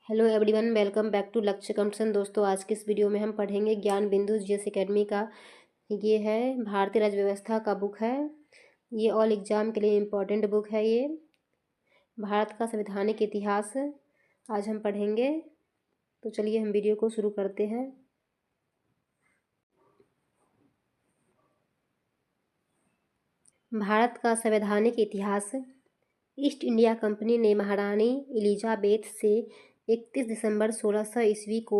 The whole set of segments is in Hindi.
Hello everyone, welcome back to Lakshya competition. दोस्तों, आज के इस वीडियो में हम पढ़ेंगे ज्ञान बिंदु जीएस एकेडमी का। ये है भारतीय राज्य व्यवस्था का बुक है। ये ऑल एग्जाम के लिए इम्पोर्टेंट बुक है। ये भारत का संवैधानिक इतिहास आज हम पढ़ेंगे। तो चलिए हम वीडियो को शुरू करते हैं। भारत का संवैधानिक इतिहास। ईस्ट इंडिया कंपनी ने महारानी एलिजाबेथ से 31 दिसंबर 1600 ईस्वी को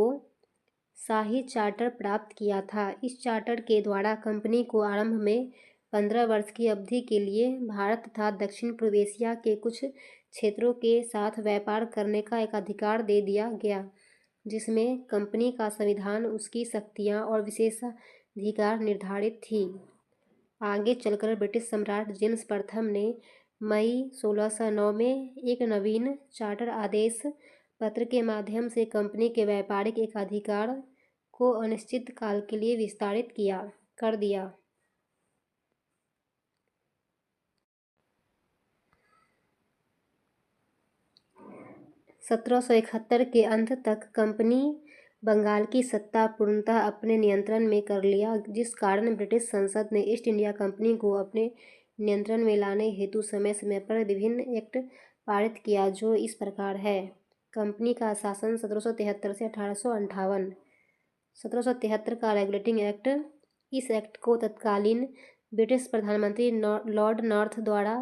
शाही चार्टर प्राप्त किया था। इस चार्टर के द्वारा कंपनी को आरंभ में 15 वर्ष की अवधि के लिए भारत तथा दक्षिण पूर्व एशिया के कुछ क्षेत्रों के साथ व्यापार करने का एक अधिकार दे दिया गया, जिसमें कंपनी का संविधान, उसकी शक्तियां और विशेषाधिकार निर्धारित थी। आगे चलकर ब्रिटिश सम्राट जेम्स प्रथम ने मई 1609 में एक नवीन चार्टर आदेश पत्र के माध्यम से कंपनी के व्यापारिक एकाधिकार को अनिश्चित काल के लिए विस्तारित कर दिया। (1771) के अंत तक कंपनी बंगाल की सत्ता पूर्णतः अपने नियंत्रण में कर लिया, जिस कारण ब्रिटिश संसद ने ईस्ट इंडिया कंपनी को अपने नियंत्रण में लाने हेतु समय समय पर विभिन्न एक्ट पारित किया, जो इस प्रकार है। कंपनी का शासन 1773 से 1858। 1773 का रेगुलेटिंग एक्ट। इस एक्ट को तत्कालीन ब्रिटिश प्रधानमंत्री लॉर्ड नॉर्थ द्वारा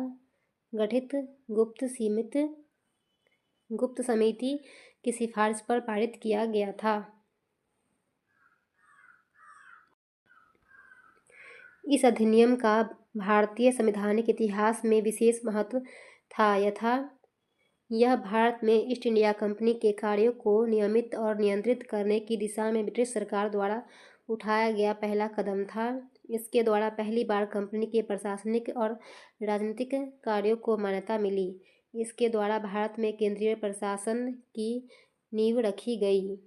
गठित गुप्त समिति की सिफारिश पर पारित किया गया था। इस अधिनियम का भारतीय संवैधानिक इतिहास में विशेष महत्व था, यह भारत में ईस्ट इंडिया कंपनी के कार्यों को नियमित और नियंत्रित करने की दिशा में ब्रिटिश सरकार द्वारा उठाया गया पहला कदम था। इसके द्वारा पहली बार कंपनी के प्रशासनिक और राजनीतिक कार्यों को मान्यता मिली। इसके द्वारा भारत में केंद्रीय प्रशासन की नींव रखी गई।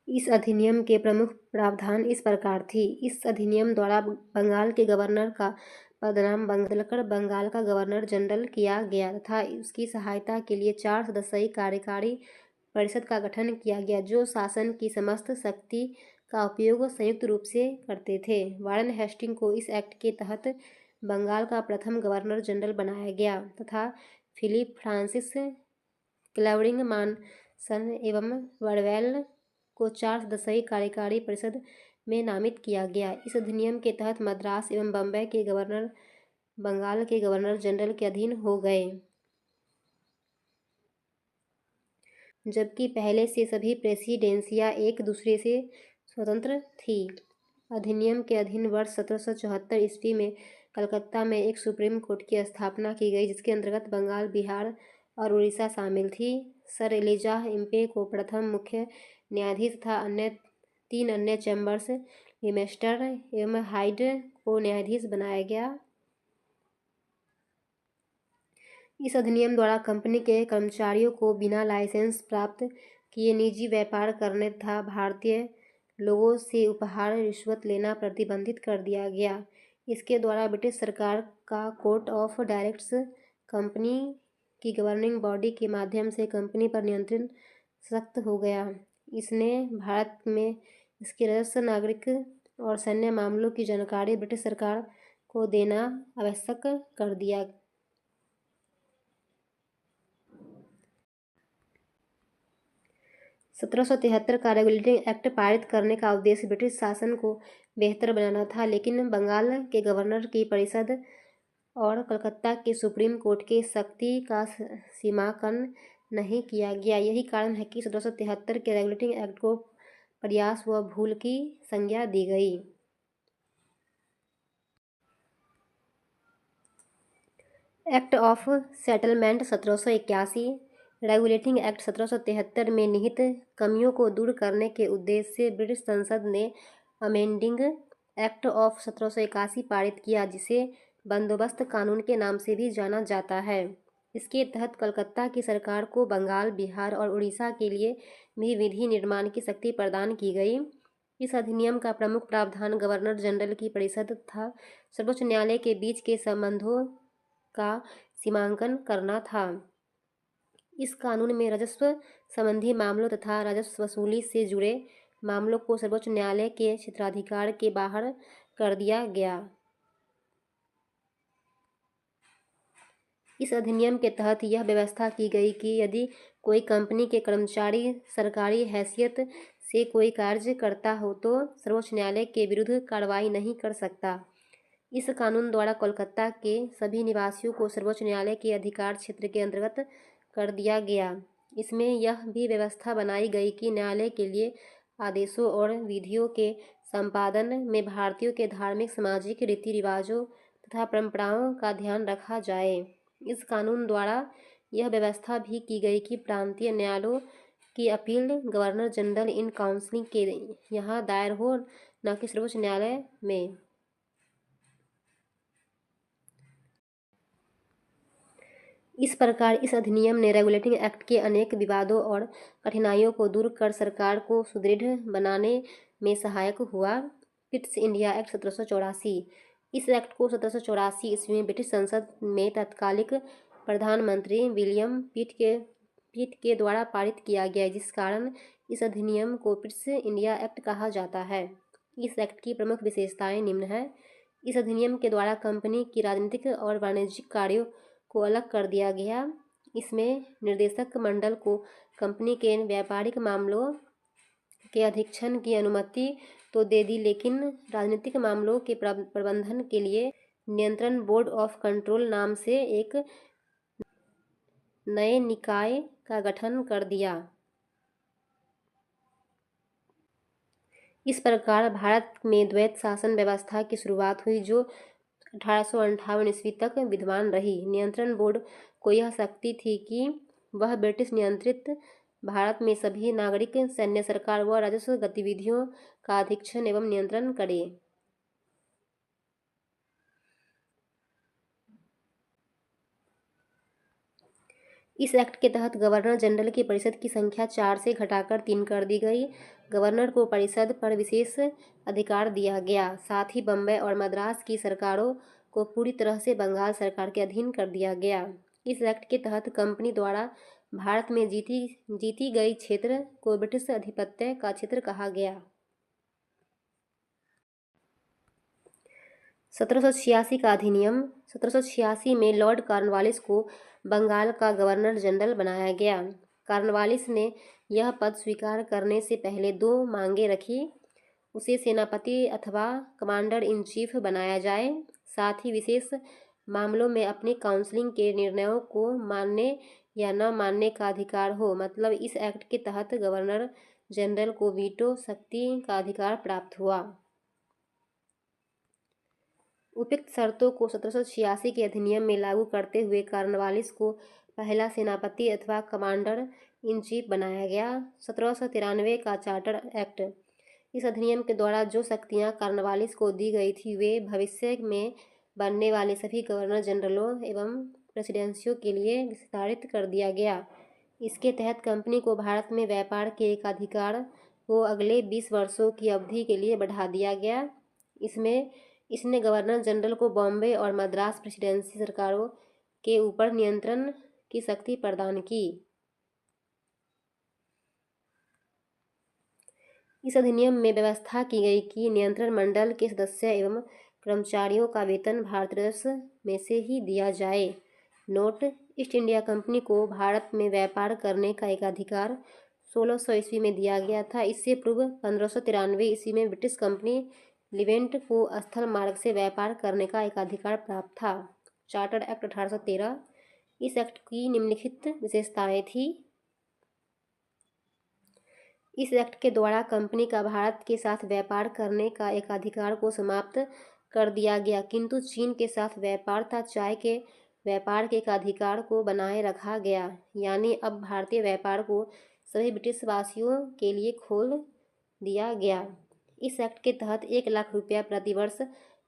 इस अधिनियम के प्रमुख प्रावधान इस प्रकार थी। इस अधिनियम द्वारा बंगाल के गवर्नर का पदनाम बदलकर बंगाल का गवर्नर जनरल किया गया तथा उसकी सहायता के लिए 4 सदस्यीय कार्यकारी परिषद का गठन किया गया, जो शासन की समस्त शक्ति का उपयोग संयुक्त रूप से करते थे। वारेन हेस्टिंग को इस एक्ट के तहत बंगाल का प्रथम गवर्नर जनरल बनाया गया तथा फिलिप फ्रांसिस क्लेवरिंग मॉनसन एवं वर्वेल को 4 सदस्यीय कार्यकारी परिषद में नामित किया गया। इस अधिनियम के तहत मद्रास एवं बम्बई के गवर्नर बंगाल के गवर्नर जनरल के अधीन हो गए, जबकि पहले से सभी प्रेसिडेंसियां एक दूसरे से स्वतंत्र थी। अधिनियम के अधीन वर्ष 1774 ईस्वी में कलकत्ता में एक सुप्रीम कोर्ट की स्थापना की गई, जिसके अंतर्गत बंगाल, बिहार और उड़ीसा शामिल थी। सर एलिजा इम्पे को प्रथम मुख्य न्यायाधीश तथा 3 अन्य चैम्बर्स, लिमेस्टर एवं हाइड को न्यायाधीश बनाया गया। इस अधिनियम द्वारा कंपनी के कर्मचारियों को बिना लाइसेंस प्राप्त किए निजी व्यापार करने तथा भारतीय लोगों से उपहार रिश्वत लेना प्रतिबंधित कर दिया गया। इसके द्वारा ब्रिटिश सरकार का कोर्ट ऑफ डायरेक्टर्स कंपनी की गवर्निंग बॉडी के माध्यम से कंपनी पर नियंत्रण सख्त हो गया। इसने भारत में इसके राजस्व, नागरिक और सैन्य मामलों की जानकारी ब्रिटिश सरकार को देना आवश्यक कर दिया। (1773) का रेगुलेटिंग एक्ट पारित करने का उद्देश्य ब्रिटिश शासन को बेहतर बनाना था, लेकिन बंगाल के गवर्नर की परिषद और कलकत्ता के सुप्रीम कोर्ट के शक्ति का सीमांकन नहीं किया गया। यही कारण है कि 1773 के रेगुलेटिंग एक्ट को प्रयास व भूल की संज्ञा दी गई। Act of settlement 1781। Regulating act 1773 में निहित कमियों को दूर करने के उद्देश्य से ब्रिटिश संसद ने अमेंडिंग एक्ट ऑफ 1781 पारित किया, जिसे बंदोबस्त कानून के नाम से भी जाना जाता है। इसके तहत कलकत्ता की सरकार को बंगाल, बिहार और उड़ीसा के लिए भी विधि निर्माण की शक्ति प्रदान की गई। इस अधिनियम का प्रमुख प्रावधान गवर्नर जनरल की परिषद तथा सर्वोच्च न्यायालय के बीच के संबंधों का सीमांकन करना था। इस कानून में राजस्व संबंधी मामलों तथा राजस्व वसूली से जुड़े मामलों को सर्वोच्च न्यायालय के क्षेत्राधिकार के बाहर कर दिया गया। इस अधिनियम के तहत यह व्यवस्था की गई कि यदि कोई कंपनी के कर्मचारी सरकारी हैसियत से कोई कार्य करता हो तो सर्वोच्च न्यायालय के विरुद्ध कार्रवाई नहीं कर सकता। इस कानून द्वारा कोलकाता के सभी निवासियों को सर्वोच्च न्यायालय के अधिकार क्षेत्र के अंतर्गत कर दिया गया। इसमें यह भी व्यवस्था बनाई गई कि न्यायालय के लिए आदेशों और विधियों के संपादन में भारतीयों के धार्मिक सामाजिक रीति रिवाजों तथा परंपराओं का ध्यान रखा जाए। इस कानून द्वारा यह व्यवस्था भी की गई कि प्रांतीय न्यायालयों की appeal governor general in council के यहाँ दायर हो, न कि सर्वोच्च न्यायालय में। इस प्रकार इस अधिनियम ने रेगुलेटिंग एक्ट के अनेक विवादों और कठिनाइयों को दूर कर सरकार को सुदृढ़ बनाने में सहायक हुआ। Pitt's India act 1784। इस एक्ट को 1784 ईस्वी में ब्रिटिश संसद में तत्कालिक प्रधानमंत्री विलियम पिट के द्वारा पारित किया गया, जिस कारण इस अधिनियम को पिट्स इंडिया एक्ट कहा जाता है। इस एक्ट की प्रमुख विशेषताएं निम्न है। इस अधिनियम के द्वारा कंपनी की राजनीतिक और वाणिज्यिक कार्यों को अलग कर दिया गया। इसमें निर्देशक मंडल को कंपनी के व्यापारिक मामलों के अधीक्षण की अनुमति तो दे दी, लेकिन राजनीतिक मामलों के प्रबंधन के लिए नियंत्रण बोर्ड ऑफ कंट्रोल नाम से एक नए निकाय का गठन कर दिया। इस प्रकार भारत में द्वैत शासन व्यवस्था की शुरुआत हुई, जो 1858 ईस्वी तक विद्यमान रही। नियंत्रण बोर्ड को यह शक्ति थी कि वह ब्रिटिश नियंत्रित भारत में सभी नागरिक, सैन्य, सरकार व राजस्व गतिविधियों का अधीक्षण एवं नियंत्रण करे। इस एक्ट के तहत गवर्नर जनरल की परिषद की संख्या 4 से घटाकर 3 कर दी गई। गवर्नर को परिषद पर विशेष अधिकार दिया गया। साथ ही बम्बई और मद्रास की सरकारों को पूरी तरह से बंगाल सरकार के अधीन कर दिया गया। इस एक्ट के तहत कंपनी द्वारा भारत में जीती गई क्षेत्र को ब्रिटिश आधिपत्य का क्षेत्र कहा गया। 1786 का अधिनियम। 1786 में लॉर्ड कॉर्नवालिस को बंगाल का गवर्नर जनरल बनाया गया। कॉर्नवालिस ने यह पद स्वीकार करने से पहले 2 मांगें रखी। उसे सेनापति अथवा कमांडर इन चीफ बनाया जाए, साथ ही विशेष मामलों में अपनी काउंसिल के निर्णयों को मानने या न मानने का अधिकार हो। मतलब इस एक्ट के तहत गवर्नर जनरल को वीटो शक्ति का अधिकार प्राप्त हुआ। उपयुक्त शर्तों को 1786 के अधिनियम में लागू करते हुए कॉर्नवालिस को पहला सेनापति अथवा कमांडर इन चीफ बनाया गया। 1793 का चार्टर एक्ट। इस अधिनियम के द्वारा जो शक्तियां कॉर्नवालिस को दी गई थी, वे भविष्य में बनने वाले सभी गवर्नर जनरलों एवं प्रेसिडेंसियों के लिए विस्तारित कर दिया गया। इसके तहत कंपनी को भारत में व्यापार के एकाधिकार को अगले 20 वर्षों की अवधि के लिए बढ़ा दिया गया। इसने गवर्नर जनरल को बॉम्बे और मद्रास प्रेसिडेंसी सरकारों के ऊपर नियंत्रण की शक्ति प्रदान की। इस अधिनियम में व्यवस्था की गई कि नियंत्रण मंडल के सदस्य एवं कर्मचारियों का वेतन भारतीय राजस्व में से ही दिया जाए। नोट: ईस्ट इंडिया कंपनी को भारत में व्यापार करने का एक अधिकार 1600 ईस्वी में दिया गया था। इससे पूर्व 1593 ईस्वी में ब्रिटिश कंपनी लिवेंट को स्थल मार्ग से व्यापार करने का एक अधिकार प्राप्त था। Charter act 1813। इस एक्ट की निम्नलिखित विशेषताएं थी। इस एक्ट के द्वारा कंपनी का भारत के साथ व्यापार करने का एक अधिकार को समाप्त कर दिया गया, किंतु चीन के साथ व्यापार तथा चाय के व्यापार के एक अधिकार को बनाए रखा गया। यानी अब भारतीय व्यापार को सभी ब्रिटिश वासियों के लिए खोल दिया गया। इस एक्ट के तहत 1 लाख रुपया प्रतिवर्ष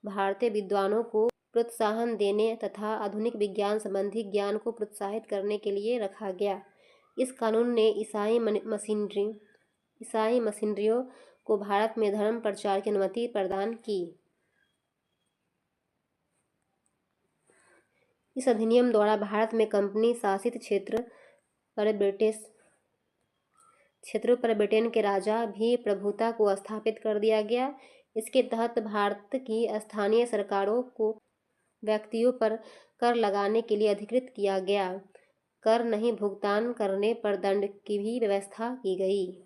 भारतीय विद्वानों को प्रोत्साहन देने तथा आधुनिक विज्ञान संबंधी ज्ञान को प्रोत्साहित करने के लिए रखा गया। इस कानून ने ईसाई मशीनरियों को भारत में धर्म प्रचार की अनुमति प्रदान की। इस अधिनियम द्वारा भारत में कंपनी शासित क्षेत्रों पर ब्रिटेन के राजा भी प्रभुता को स्थापित कर दिया गया। इसके तहत भारत की स्थानीय सरकारों को व्यक्तियों पर कर लगाने के लिए अधिकृत किया गया। कर नहीं भुगतान करने पर दंड की भी व्यवस्था की गई।